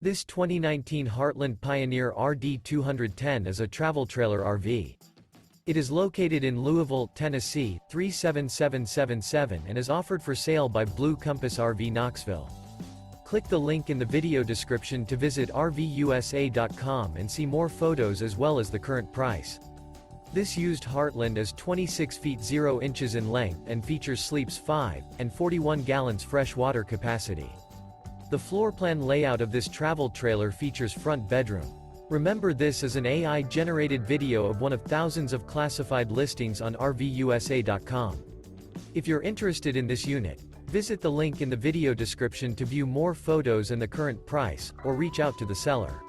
This 2019 Heartland Pioneer RD 210 is a travel trailer RV. It is located in Louisville, Tennessee, 37777 and is offered for sale by Blue Compass RV Knoxville. Click the link in the video description to visit RVUSA.com and see more photos as well as the current price. This used Heartland is 26 feet 0 inches in length and features sleeps 5 and 41 gallons fresh water capacity. The floor plan layout of this travel trailer features front bedroom. Remember, this is an AI-generated video of one of thousands of classified listings on RVUSA.com. If you're interested in this unit, visit the link in the video description to view more photos and the current price, or reach out to the seller.